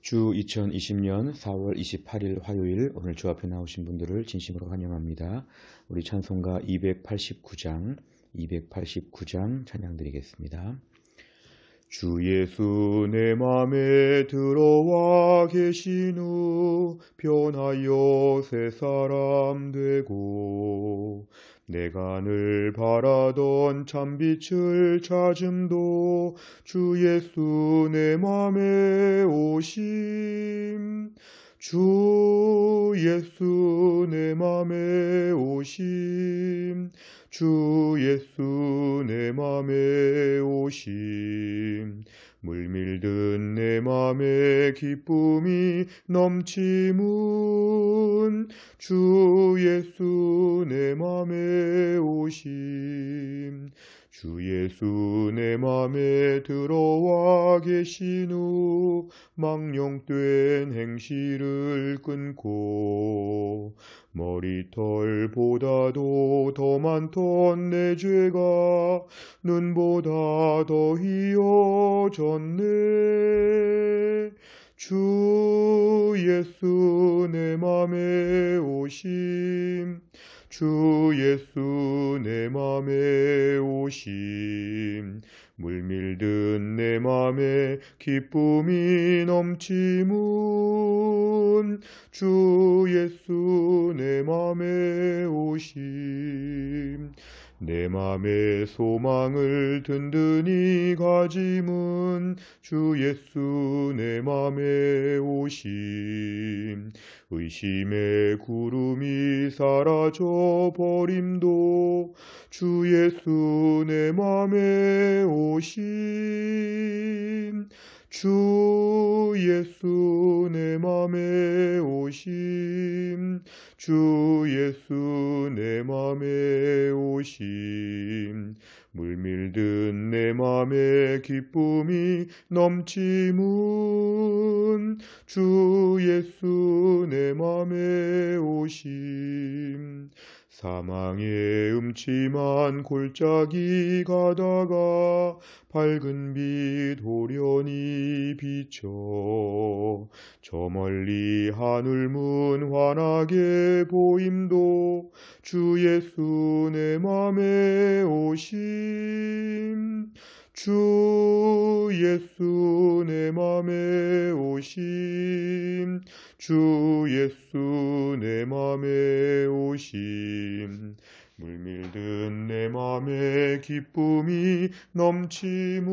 주 2020년 4월 28일 화요일, 오늘 주 앞에 나오신 분들을 진심으로 환영합니다. 우리 찬송가 289장 찬양 드리겠습니다. 주 예수 내 맘에 들어와 계신 후 변하여 새 사람 되고, 내가 늘 바라던 참빛을 찾음도 주 예수 내 맘에 오심. 주 예수 내 맘에 오심. 주 예수 내 맘에 오심. 물밀든 내 맘에 기쁨이 넘치문. 주 예수 내 맘에 오심. 주 예수 내 맘에 들어와 계신 후 망령된 행실을 끊고, 머리털보다도 더 많던 내 죄가 눈보다 더 희어졌네. 주 예수 내 맘에 오심. 주 예수 내 맘에 오심. 물밀든 내 맘에 기쁨이 넘치문. 주 예수 내 맘에 오심. 내 맘의 소망을 든든히 가짐은 주 예수 내 맘에 오심. 의심의 구름이 사라져 버림도 주 예수 내 맘에 오심. 주 예수 내 맘에 오심. 주 예수 내 맘에 오심. 물밀든 내 맘에 기쁨이 넘치문. 주 예수 내 맘에 오심. 사망의 음침한 골짜기 가다가 밝은 빛 호련히 비쳐 저 멀리 하늘문 환하게 보임도 주 예수 내 맘에 오심. 주 예수 내 맘에 오심. 주 예수 내 맘에 오심. 물밀든 내 맘에 기쁨이 넘치문.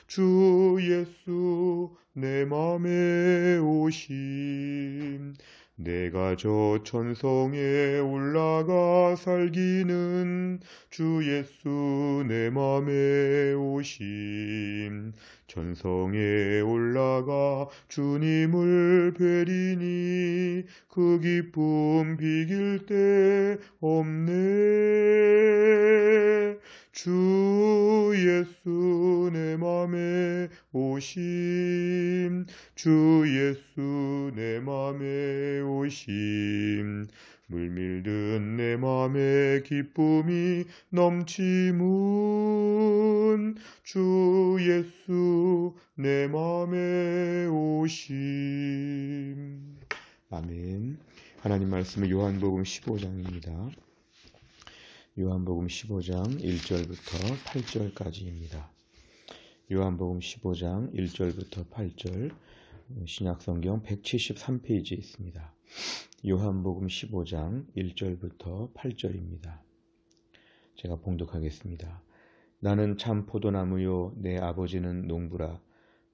주 예수 내 맘에 오심. 내가 저 천성에 올라가 살기는 주 예수 내 맘에 오심. 천성에 올라가 주님을 뵈리니 그 기쁨 비길 데 없네. 주 예수 내 맘에 오심. 주 예수 내 맘에 오심. 물밀든 내 맘에 기쁨이 넘치문. 주 예수 내 맘에 오심. 아멘. 하나님 말씀은 요한복음 15장입니다. 요한복음 15장 1절부터 8절까지입니다. 요한복음 15장 1절부터 8절, 신약성경 173페이지에 있습니다. 요한복음 15장 1절부터 8절입니다. 제가 봉독하겠습니다. 나는 참 포도나무요 내 아버지는 농부라.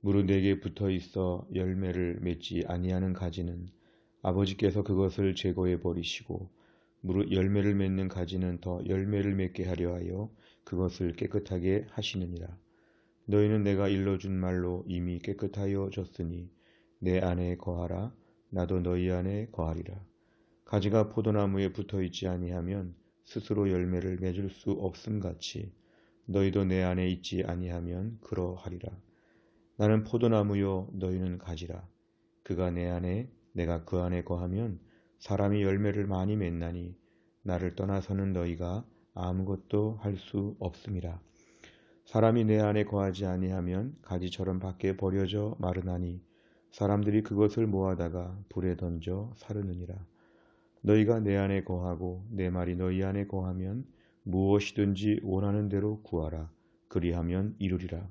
무릇 내게 붙어있어 열매를 맺지 아니하는 가지는 아버지께서 그것을 제거해 버리시고, 무릇 열매를 맺는 가지는 더 열매를 맺게 하려 하여 그것을 깨끗하게 하시느니라. 너희는 내가 일러준 말로 이미 깨끗하여 졌으니 내 안에 거하라. 나도 너희 안에 거하리라. 가지가 포도나무에 붙어있지 아니하면 스스로 열매를 맺을 수 없음같이 너희도 내 안에 있지 아니하면 그러하리라. 나는 포도나무요 너희는 가지라. 그가 내 안에 내가 그 안에 거하면 사람이 열매를 많이 맺나니 나를 떠나서는 너희가 아무것도 할 수 없음이라. 사람이 내 안에 거하지 아니하면 가지처럼 밖에 버려져 마르나니 사람들이 그것을 모아다가 불에 던져 사르느니라. 너희가 내 안에 거하고 내 말이 너희 안에 거하면 무엇이든지 원하는 대로 구하라. 그리하면 이루리라.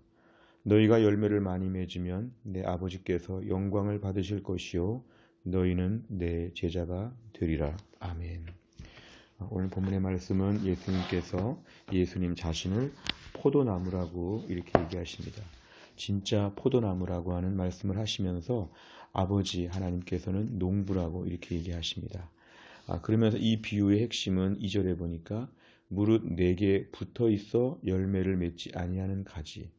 너희가 열매를 많이 맺으면 내 아버지께서 영광을 받으실 것이요 너희는 내 제자가 되리라. 아멘. 오늘 본문의 말씀은 예수님께서 예수님 자신을 포도나무라고 이렇게 얘기하십니다. 진짜 포도나무라고 하는 말씀을 하시면서 아버지 하나님께서는 농부라고 이렇게 얘기하십니다. 그러면서 이 비유의 핵심은 2절에 보니까 무릇 내게 붙어 있어 열매를 맺지 아니하는 가지.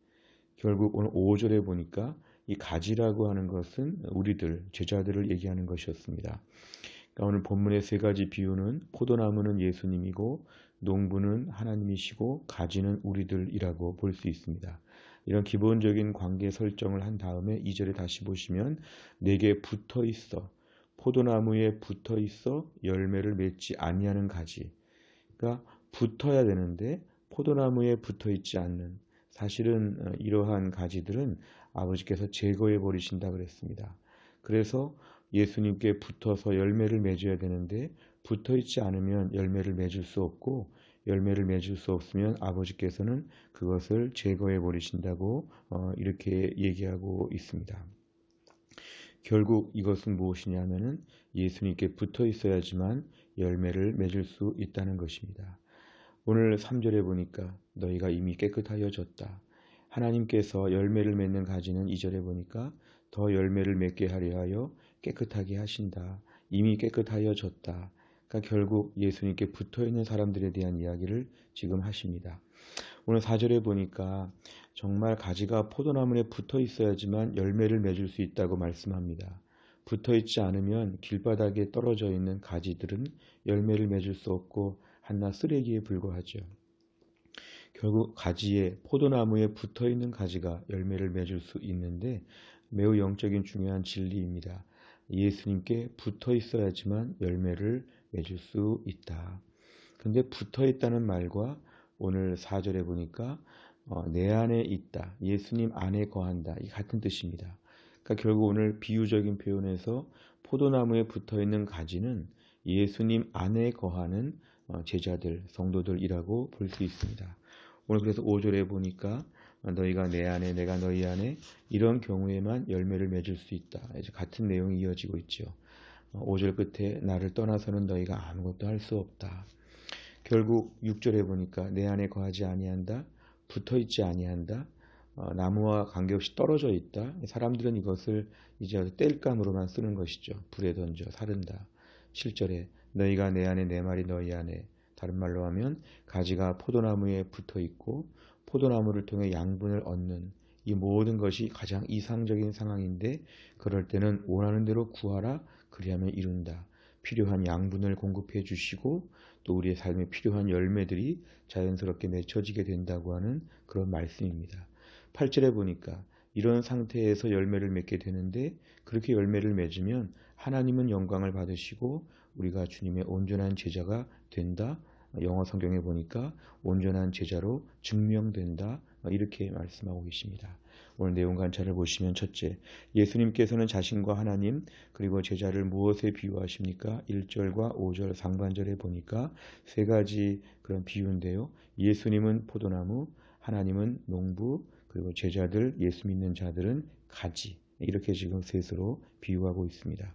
결국 오늘 5절에 보니까 이 가지라고 하는 것은 우리들 제자들을 얘기하는 것이었습니다. 그러니까 오늘 본문의 세 가지 비유는 포도나무는 예수님이고 농부는 하나님이시고 가지는 우리들이라고 볼 수 있습니다. 이런 기본적인 관계 설정을 한 다음에 2절에 다시 보시면 내게 붙어 있어 포도나무에 붙어 있어 열매를 맺지 아니하는 가지. 그러니까 붙어야 되는데 포도나무에 붙어 있지 않는, 사실은 이러한 가지들은 아버지께서 제거해 버리신다 그랬습니다. 그래서 예수님께 붙어서 열매를 맺어야 되는데 붙어 있지 않으면 열매를 맺을 수 없고 열매를 맺을 수 없으면 아버지께서는 그것을 제거해 버리신다고 이렇게 얘기하고 있습니다. 결국 이것은 무엇이냐면은 예수님께 붙어 있어야지만 열매를 맺을 수 있다는 것입니다. 오늘 3절에 보니까 너희가 이미 깨끗하여졌다. 하나님께서 열매를 맺는 가지는 2절에 보니까 더 열매를 맺게 하려 하여 깨끗하게 하신다. 이미 깨끗하여졌다. 그러니까 결국 예수님께 붙어있는 사람들에 대한 이야기를 지금 하십니다. 오늘 4절에 보니까 정말 가지가 포도나무에 붙어 있어야지만 열매를 맺을 수 있다고 말씀합니다. 붙어 있지 않으면 길바닥에 떨어져 있는 가지들은 열매를 맺을 수 없고 한낱 쓰레기에 불과하죠. 결국 가지에 포도나무에 붙어 있는 가지가 열매를 맺을 수 있는데 매우 영적인 중요한 진리입니다. 예수님께 붙어 있어야지만 열매를 맺을 수 있다. 근데 붙어 있다는 말과 오늘 4절에 보니까 내 안에 있다, 예수님 안에 거한다, 이 같은 뜻입니다. 그러니까 결국 오늘 비유적인 표현에서 포도나무에 붙어 있는 가지는 예수님 안에 거하는 제자들, 성도들이라고 볼 수 있습니다. 오늘 그래서 5절에 보니까 너희가 내 안에 내가 너희 안에, 이런 경우에만 열매를 맺을 수 있다. 이제 같은 내용이 이어지고 있죠. 5절 끝에 나를 떠나서는 너희가 아무것도 할 수 없다. 결국 6절에 보니까 내 안에 거하지 아니한다, 붙어 있지 아니한다, 나무와 관계없이 떨어져 있다. 사람들은 이것을 이제 땔감으로만 쓰는 것이죠. 불에 던져 사른다. 7절에 너희가 내 안에 내 말이 너희 안에, 다른 말로 하면 가지가 포도나무에 붙어 있고 포도나무를 통해 양분을 얻는 이 모든 것이 가장 이상적인 상황인데, 그럴 때는 원하는 대로 구하라, 그리하면 이룬다. 필요한 양분을 공급해 주시고 또 우리의 삶에 필요한 열매들이 자연스럽게 맺혀지게 된다고 하는 그런 말씀입니다. 8절에 보니까 이런 상태에서 열매를 맺게 되는데, 그렇게 열매를 맺으면 하나님은 영광을 받으시고 우리가 주님의 온전한 제자가 된다. 영어 성경에 보니까 온전한 제자로 증명된다. 이렇게 말씀하고 계십니다. 오늘 내용 관찰을 보시면 첫째, 예수님께서는 자신과 하나님 그리고 제자를 무엇에 비유하십니까? 1절과 5절 상반절에 보니까 세 가지 그런 비유인데요. 예수님은 포도나무, 하나님은 농부, 그리고 제자들, 예수 믿는 자들은 가지. 이렇게 지금 셋으로 비유하고 있습니다.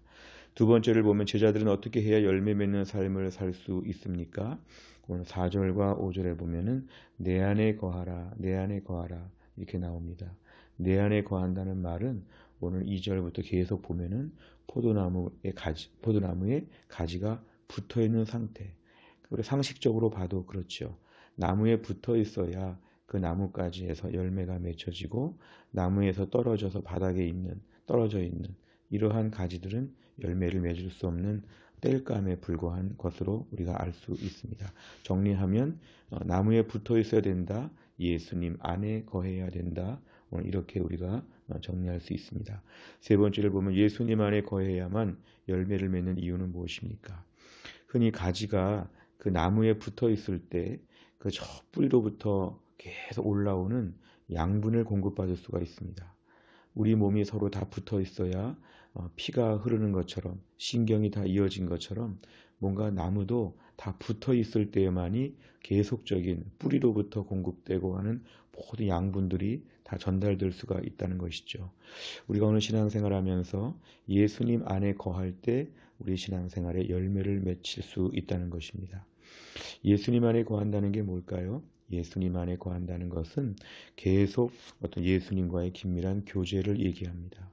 두 번째를 보면 제자들은 어떻게 해야 열매 맺는 삶을 살 수 있습니까? 오늘 4절과 5절에 보면은 내 안에 거하라, 내 안에 거하라 이렇게 나옵니다. 내 안에 거한다는 말은 오늘 2절부터 계속 보면은 포도나무의 가지가 붙어 있는 상태. 우리 상식적으로 봐도 그렇죠. 나무에 붙어 있어야 그 나뭇가지에서 열매가 맺혀지고 나무에서 떨어져서 바닥에 떨어져 있는 이러한 가지들은 열매를 맺을 수 없는 땔감에 불과한 것으로 우리가 알 수 있습니다. 정리하면 나무에 붙어 있어야 된다. 예수님 안에 거해야 된다. 오늘 이렇게 우리가 정리할 수 있습니다. 세 번째를 보면 예수님 안에 거해야만 열매를 맺는 이유는 무엇입니까? 흔히 가지가 그 나무에 붙어 있을 때 그 저 뿌리로부터 계속 올라오는 양분을 공급받을 수가 있습니다. 우리 몸이 서로 다 붙어 있어야 피가 흐르는 것처럼 신경이 다 이어진 것처럼 뭔가 나무도 다 붙어 있을 때에만이 계속적인 뿌리로부터 공급되고 하는 모든 양분들이 다 전달될 수가 있다는 것이죠. 우리가 오늘 신앙생활하면서 예수님 안에 거할 때 우리 신앙생활에 열매를 맺힐 수 있다는 것입니다. 예수님 안에 거한다는 게 뭘까요? 예수님 안에 거한다는 것은 계속 어떤 예수님과의 긴밀한 교제를 얘기합니다.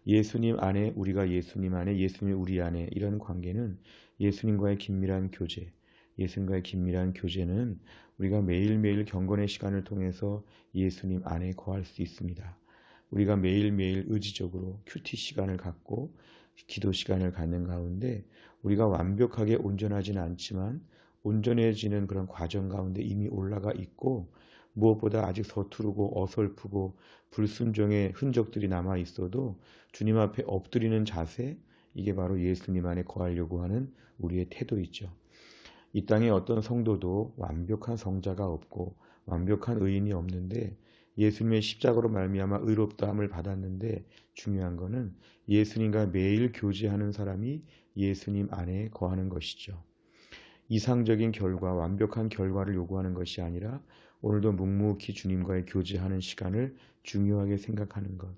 예수님 안에 우리가 예수님 안에 예수님이 우리 안에 이런 관계는 예수님과의 긴밀한 교제, 예수님과의 긴밀한 교제는 우리가 매일매일 경건의 시간을 통해서 예수님 안에 거할 수 있습니다. 우리가 매일매일 의지적으로 큐티 시간을 갖고 기도 시간을 갖는 가운데 우리가 완벽하게 온전하지는 않지만 온전해지는 그런 과정 가운데 이미 올라가 있고 무엇보다 아직 서투르고 어설프고 불순종의 흔적들이 남아 있어도 주님 앞에 엎드리는 자세, 이게 바로 예수님 안에 거하려고 하는 우리의 태도이죠. 이 땅에 어떤 성도도 완벽한 성자가 없고 완벽한 의인이 없는데 예수님의 십자가로 말미암아 의롭다함을 받았는데 중요한 것은 예수님과 매일 교제하는 사람이 예수님 안에 거하는 것이죠. 이상적인 결과, 완벽한 결과를 요구하는 것이 아니라 오늘도 묵묵히 주님과의 교제하는 시간을 중요하게 생각하는 것.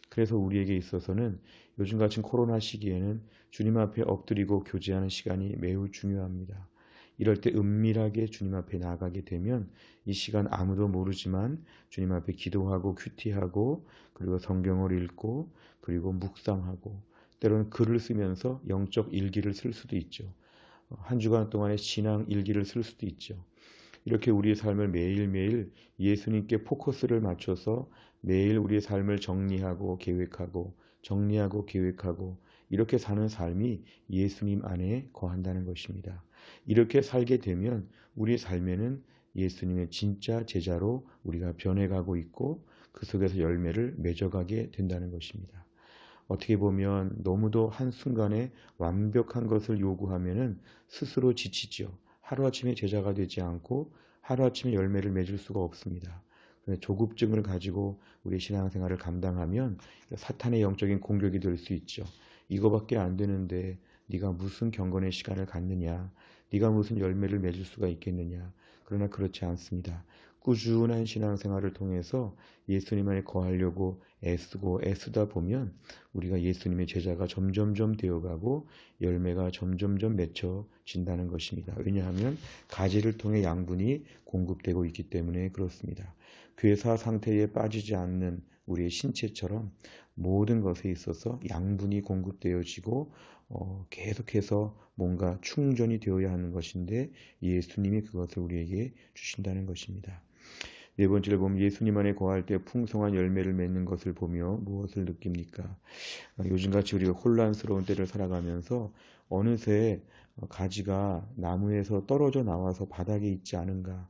그래서 우리에게 있어서는 요즘 같은 코로나 시기에는 주님 앞에 엎드리고 교제하는 시간이 매우 중요합니다. 이럴 때 은밀하게 주님 앞에 나아가게 되면 이 시간 아무도 모르지만 주님 앞에 기도하고 큐티하고 그리고 성경을 읽고 그리고 묵상하고 때로는 글을 쓰면서 영적 일기를 쓸 수도 있죠. 한 주간 동안의 신앙 일기를 쓸 수도 있죠. 이렇게 우리의 삶을 매일매일 예수님께 포커스를 맞춰서 매일 우리의 삶을 정리하고 계획하고 이렇게 사는 삶이 예수님 안에 거한다는 것입니다. 이렇게 살게 되면 우리의 삶에는 예수님의 진짜 제자로 우리가 변해가고 있고 그 속에서 열매를 맺어가게 된다는 것입니다. 어떻게 보면 너무도 한순간에 완벽한 것을 요구하면은 스스로 지치죠. 하루아침에 제자가 되지 않고 하루아침에 열매를 맺을 수가 없습니다. 조급증을 가지고 우리 신앙생활을 감당하면 사탄의 영적인 공격이 될 수 있죠. 이거밖에 안 되는데 네가 무슨 경건의 시간을 갖느냐, 네가 무슨 열매를 맺을 수가 있겠느냐. 그러나 그렇지 않습니다. 꾸준한 신앙생활을 통해서 예수님 안에 거하려고 애쓰다 보면 우리가 예수님의 제자가 점점점 되어가고 열매가 점점점 맺혀진다는 것입니다. 왜냐하면 가지를 통해 양분이 공급되고 있기 때문에 그렇습니다. 괴사 상태에 빠지지 않는 우리의 신체처럼 모든 것에 있어서 양분이 공급되어지고 계속해서 뭔가 충전이 되어야 하는 것인데 예수님이 그것을 우리에게 주신다는 것입니다. 네 번째로 보면 예수님 안에 거할 때 풍성한 열매를 맺는 것을 보며 무엇을 느낍니까? 요즘같이 우리가 혼란스러운 때를 살아가면서 어느새 가지가 나무에서 떨어져 나와서 바닥에 있지 않은가?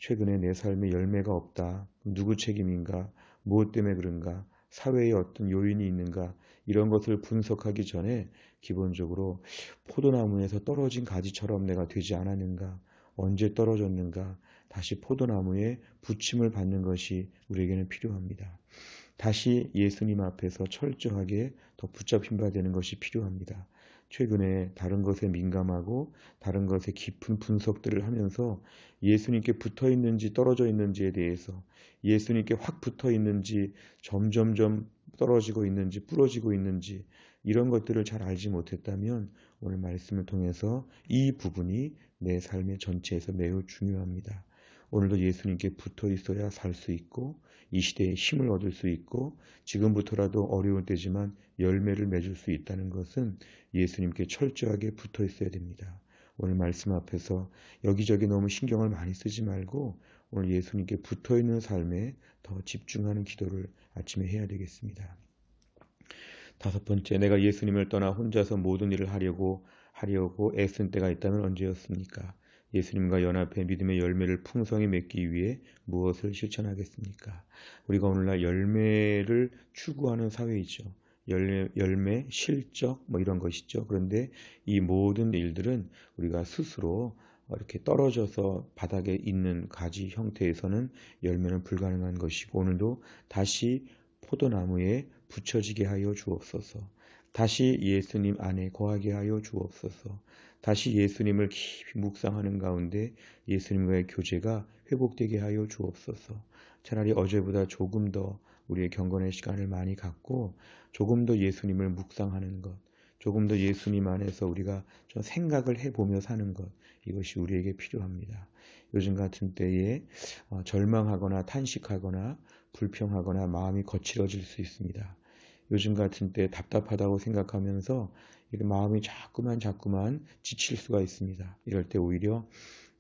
최근에 내 삶에 열매가 없다. 누구 책임인가? 무엇 때문에 그런가? 사회에 어떤 요인이 있는가? 이런 것을 분석하기 전에 기본적으로 포도나무에서 떨어진 가지처럼 내가 되지 않았는가? 언제 떨어졌는가? 다시 포도나무에 부침을 받는 것이 우리에게는 필요합니다. 다시 예수님 앞에서 철저하게 더 붙잡힌 바 되는 것이 필요합니다. 최근에 다른 것에 민감하고 다른 것에 깊은 분석들을 하면서 예수님께 붙어 있는지 떨어져 있는지에 대해서 예수님께 확 붙어 있는지 점점점 떨어지고 있는지 부러지고 있는지 이런 것들을 잘 알지 못했다면 오늘 말씀을 통해서 이 부분이 내 삶의 전체에서 매우 중요합니다. 오늘도 예수님께 붙어 있어야 살 수 있고 이 시대에 힘을 얻을 수 있고 지금부터라도 어려운 때지만 열매를 맺을 수 있다는 것은 예수님께 철저하게 붙어 있어야 됩니다. 오늘 말씀 앞에서 여기저기 너무 신경을 많이 쓰지 말고 오늘 예수님께 붙어 있는 삶에 더 집중하는 기도를 아침에 해야 되겠습니다. 다섯 번째, 내가 예수님을 떠나 혼자서 모든 일을 하려고 애쓴 때가 있다면 언제였습니까? 예수님과 연합해 믿음의 열매를 풍성히 맺기 위해 무엇을 실천하겠습니까? 우리가 오늘날 열매를 추구하는 사회이죠. 열매, 실적 이런 것이죠. 그런데 이 모든 일들은 우리가 스스로 이렇게 떨어져서 바닥에 있는 가지 형태에서는 열매는 불가능한 것이고 오늘도 다시 포도나무에 붙여지게 하여 주옵소서. 다시 예수님 안에 거하게 하여 주옵소서. 다시 예수님을 깊이 묵상하는 가운데 예수님과의 교제가 회복되게 하여 주옵소서. 차라리 어제보다 조금 더 우리의 경건의 시간을 많이 갖고 조금 더 예수님을 묵상하는 것, 조금 더 예수님 안에서 우리가 좀 생각을 해보며 사는 것, 이것이 우리에게 필요합니다. 요즘 같은 때에 절망하거나 탄식하거나 불평하거나 마음이 거칠어질 수 있습니다. 요즘 같은 때 답답하다고 생각하면서 마음이 자꾸만 지칠 수가 있습니다. 이럴 때 오히려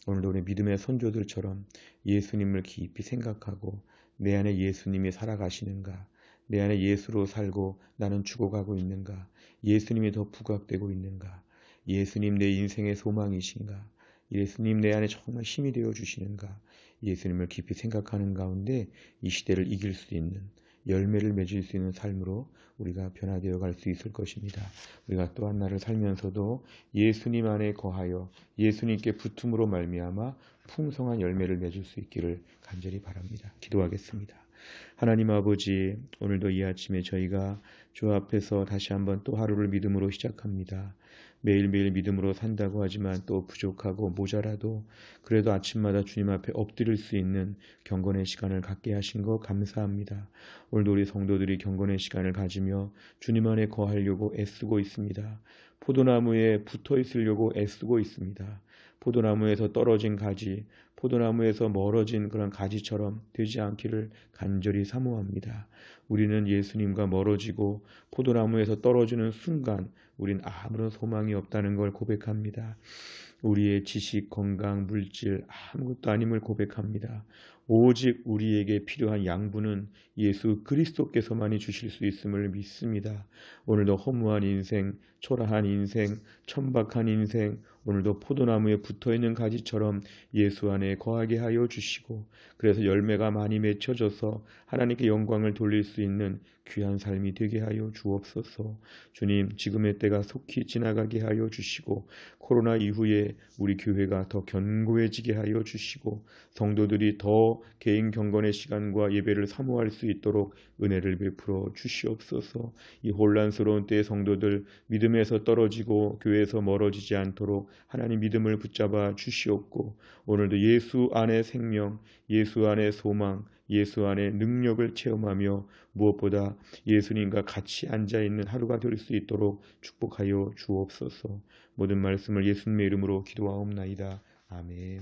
오늘도 우리 믿음의 선조들처럼 예수님을 깊이 생각하고 내 안에 예수님이 살아가시는가, 내 안에 예수로 살고 나는 죽어가고 있는가, 예수님이 더 부각되고 있는가, 예수님 내 인생의 소망이신가, 예수님 내 안에 정말 힘이 되어 주시는가, 예수님을 깊이 생각하는 가운데 이 시대를 이길 수 있는, 열매를 맺을 수 있는 삶으로 우리가 변화되어 갈 수 있을 것입니다. 우리가 또 한 날을 살면서도 예수님 안에 거하여 예수님께 붙음으로 말미암아 풍성한 열매를 맺을 수 있기를 간절히 바랍니다. 기도하겠습니다. 하나님 아버지, 오늘도 이 아침에 저희가 주 앞에서 다시 한번 또 하루를 믿음으로 시작합니다. 매일매일 믿음으로 산다고 하지만 또 부족하고 모자라도 그래도 아침마다 주님 앞에 엎드릴 수 있는 경건의 시간을 갖게 하신 것 감사합니다. 오늘도 우리 성도들이 경건의 시간을 가지며 주님 안에 거하려고 애쓰고 있습니다. 포도나무에 붙어 있으려고 애쓰고 있습니다. 포도나무에서 떨어진 가지, 포도나무에서 멀어진 그런 가지처럼 되지 않기를 간절히 사모합니다. 우리는 예수님과 멀어지고 포도나무에서 떨어지는 순간 우린 아무런 소망이 없다는 걸 고백합니다. 우리의 지식, 건강, 물질 아무것도 아님을 고백합니다. 오직 우리에게 필요한 양분은 예수 그리스도께서만이 주실 수 있음을 믿습니다. 오늘도 허무한 인생, 초라한 인생, 천박한 인생, 오늘도 포도나무에 붙어있는 가지처럼 예수 안에 거하게 하여 주시고 그래서 열매가 많이 맺혀져서 하나님께 영광을 돌릴 수 있는 귀한 삶이 되게 하여 주옵소서. 주님, 지금의 때가 속히 지나가게 하여 주시고 코로나 이후에 우리 교회가 더 견고해지게 하여 주시고 성도들이 더 개인 경건의 시간과 예배를 사모할 수 있도록 은혜를 베풀어 주시옵소서. 이 혼란스러운 때의 성도들 믿음에서 떨어지고 교회에서 멀어지지 않도록 하나님 믿음을 붙잡아 주시옵고 오늘도 예수 안의 생명, 예수 안의 소망, 예수 안의 능력을 체험하며 무엇보다 예수님과 같이 앉아있는 하루가 될 수 있도록 축복하여 주옵소서. 모든 말씀을 예수님의 이름으로 기도하옵나이다. 아멘.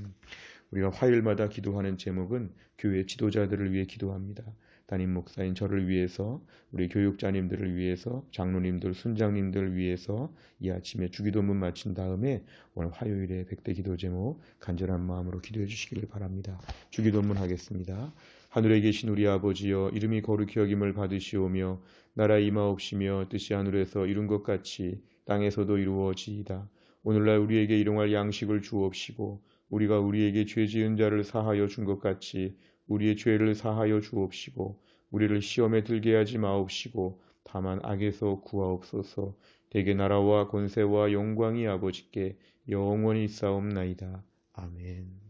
우리가 화요일마다 기도하는 제목은 교회 지도자들을 위해 기도합니다. 담임 목사인 저를 위해서, 우리 교육자님들을 위해서, 장로님들, 순장님들을 위해서 이 아침에 주기도문 마친 다음에 오늘 화요일에 백대 기도 제목 간절한 마음으로 기도해 주시기를 바랍니다. 주기도문 하겠습니다. 하늘에 계신 우리 아버지여, 이름이 거룩히 여김을 받으시오며 나라 임하옵시며 뜻이 하늘에서 이룬 것 같이 땅에서도 이루어지이다. 오늘날 우리에게 일용할 양식을 주옵시고 우리가 우리에게 죄 지은 자를 사하여 준 것 같이 우리의 죄를 사하여 주옵시고 우리를 시험에 들게 하지 마옵시고 다만 악에서 구하옵소서. 대개 나라와 권세와 영광이 아버지께 영원히 있사옵나이다. 아멘.